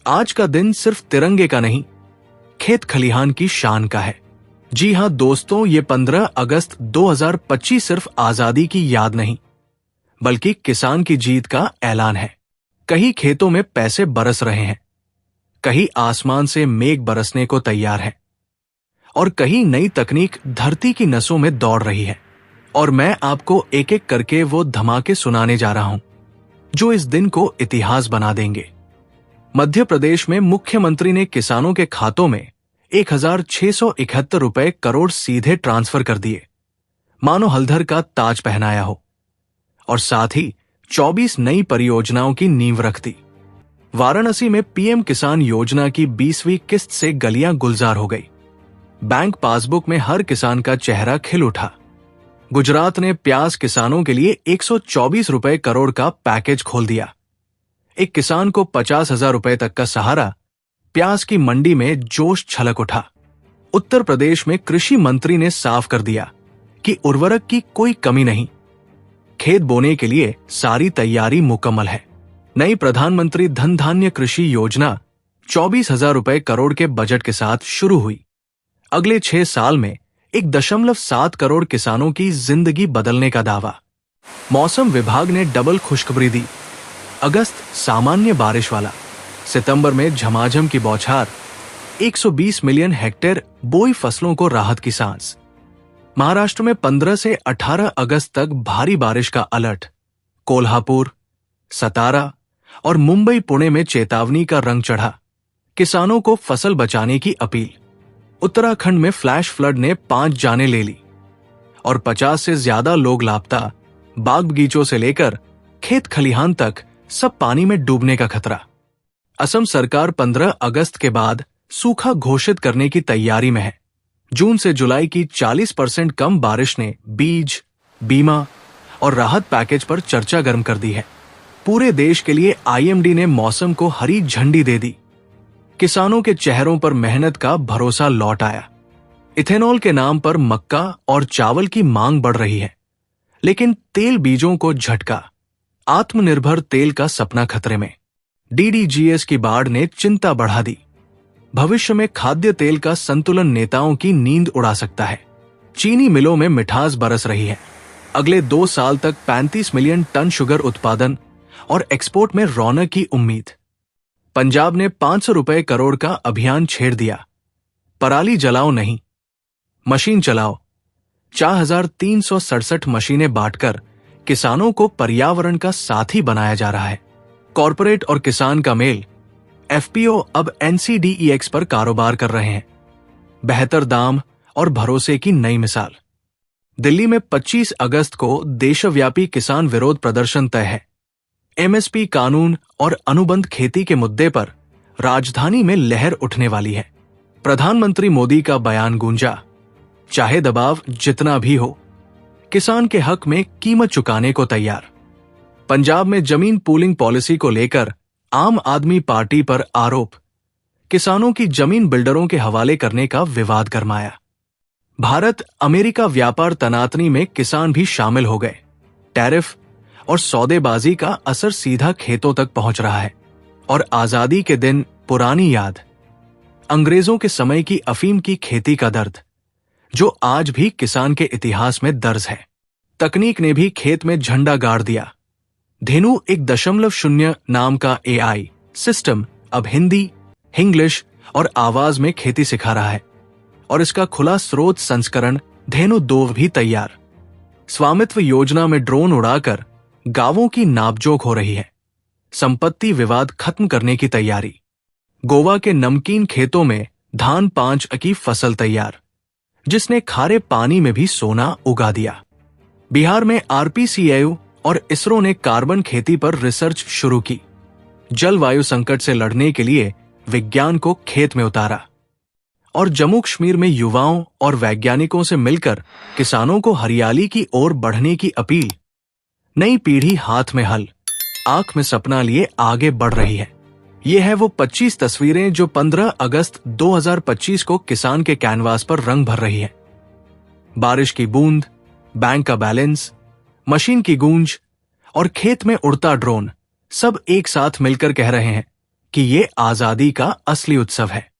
आज का दिन सिर्फ तिरंगे का नहीं, खेत खलिहान की शान का है। जी हां दोस्तों, ये 15 अगस्त 2025 सिर्फ आजादी की याद नहीं, बल्कि किसान की जीत का ऐलान है। कहीं खेतों में पैसे बरस रहे हैं, कहीं आसमान से मेघ बरसने को तैयार है, और कहीं नई तकनीक धरती की नसों में दौड़ रही है। और मैं आपको एक एक करके वो धमाके सुनाने जा रहा हूं जो इस दिन को इतिहास बना देंगे। मध्य प्रदेश में मुख्यमंत्री ने किसानों के खातों में 1671 रुपए करोड़ सीधे ट्रांसफर कर दिए, मानो हल्धर का ताज पहनाया हो। और साथ ही 24 नई परियोजनाओं की नींव रख दी। वाराणसी में पीएम किसान योजना की 20वीं किस्त से गलियां गुलजार हो गई। बैंक पासबुक में हर किसान का चेहरा खिल उठा। गुजरात ने प्याज किसानों के लिए 124 रुपए करोड़ का पैकेज खोल दिया। एक किसान को 50,000 रुपए तक का सहारा, प्याज की मंडी में जोश छलक उठा। उत्तर प्रदेश में कृषि मंत्री ने साफ कर दिया कि उर्वरक की कोई कमी नहीं, खेत बोने के लिए सारी तैयारी मुकम्मल है। नई प्रधानमंत्री धन धान्य कृषि योजना 24,000 रुपए करोड़ के बजट के साथ शुरू हुई। अगले 6 साल में 1.7 करोड़ किसानों की जिंदगी बदलने का दावा। मौसम विभाग ने डबल खुशखबरी दी। अगस्त सामान्य बारिश वाला, सितंबर में झमाझम की बौछार, 120 मिलियन हेक्टेयर बोई फसलों को राहत की सांस। महाराष्ट्र में 15 से 18 अगस्त तक भारी बारिश का अलर्ट। कोल्हापुर, सतारा और मुंबई पुणे में चेतावनी का रंग चढ़ा। किसानों को फसल बचाने की अपील। उत्तराखंड में फ्लैश फ्लड ने 5 जानें ले ली और 50 से ज्यादा लोग लापता। बाग बगीचों से लेकर खेत खलिहान तक सब पानी में डूबने का खतरा। असम सरकार 15 अगस्त के बाद सूखा घोषित करने की तैयारी में है। जून से जुलाई की 40% कम बारिश ने बीज, बीमा और राहत पैकेज पर चर्चा गर्म कर दी है। पूरे देश के लिए आईएमडी ने मौसम को हरी झंडी दे दी। किसानों के चेहरों पर मेहनत का भरोसा लौट आया। इथेनॉल के नाम पर मक्का और चावल की मांग बढ़ रही है, लेकिन तेल बीजों को झटका। आत्मनिर्भर तेल का सपना खतरे में। डीडीजीएस की बाढ़ ने चिंता बढ़ा दी। भविष्य में खाद्य तेल का संतुलन नेताओं की नींद उड़ा सकता है। चीनी मिलों में मिठास बरस रही है। अगले 2 साल तक 35 मिलियन टन शुगर उत्पादन और एक्सपोर्ट में रौनक की उम्मीद। पंजाब ने 500 रुपए करोड़ का अभियान छेड़ दिया। पराली जलाओ नहीं, मशीन चलाओ। 4,367 मशीनें बांटकर किसानों को पर्यावरण का साथी बनाया जा रहा है। कॉरपोरेट और किसान का मेल। एफपीओ अब एनसीडीईएक्स पर कारोबार कर रहे हैं। बेहतर दाम और भरोसे की नई मिसाल। दिल्ली में 25 अगस्त को देशव्यापी किसान विरोध प्रदर्शन तय है। एमएसपी कानून और अनुबंध खेती के मुद्दे पर राजधानी में लहर उठने वाली है। प्रधानमंत्री मोदी का बयान गूंजा, चाहे दबाव जितना भी हो, किसान के हक में कीमत चुकाने को तैयार। पंजाब में जमीन पूलिंग पॉलिसी को लेकर आम आदमी पार्टी पर आरोप। किसानों की जमीन बिल्डरों के हवाले करने का विवाद गरमाया। भारत अमेरिका व्यापार तनातनी में किसान भी शामिल हो गए। टैरिफ और सौदेबाजी का असर सीधा खेतों तक पहुंच रहा है। और आजादी के दिन पुरानी याद, अंग्रेजों के समय की अफीम की खेती का दर्द, जो आज भी किसान के इतिहास में दर्ज है। तकनीक ने भी खेत में झंडा गाड़ दिया। धेनु 1.0 नाम का एआई सिस्टम अब हिंदी, इंग्लिश और आवाज में खेती सिखा रहा है। और इसका खुला स्रोत संस्करण धेनु 2 भी तैयार। स्वामित्व योजना में ड्रोन उड़ाकर गांवों की नापजोक हो रही है। संपत्ति विवाद खत्म करने की तैयारी। गोवा के नमकीन खेतों में धान 5 की फसल तैयार, जिसने खारे पानी में भी सोना उगा दिया। बिहार में आरपीसीएयू और इसरो ने कार्बन खेती पर रिसर्च शुरू की। जलवायु संकट से लड़ने के लिए विज्ञान को खेत में उतारा। और जम्मू कश्मीर में युवाओं और वैज्ञानिकों से मिलकर किसानों को हरियाली की ओर बढ़ने की अपील। नई पीढ़ी हाथ में हल, आंख में सपना लिए आगे बढ़ रही है। ये है वो 25 तस्वीरें जो 15 अगस्त 2025 को किसान के कैनवास पर रंग भर रही है। बारिश की बूंद, बैंक का बैलेंस, मशीन की गूंज और खेत में उड़ता ड्रोन, सब एक साथ मिलकर कह रहे हैं कि ये आजादी का असली उत्सव है।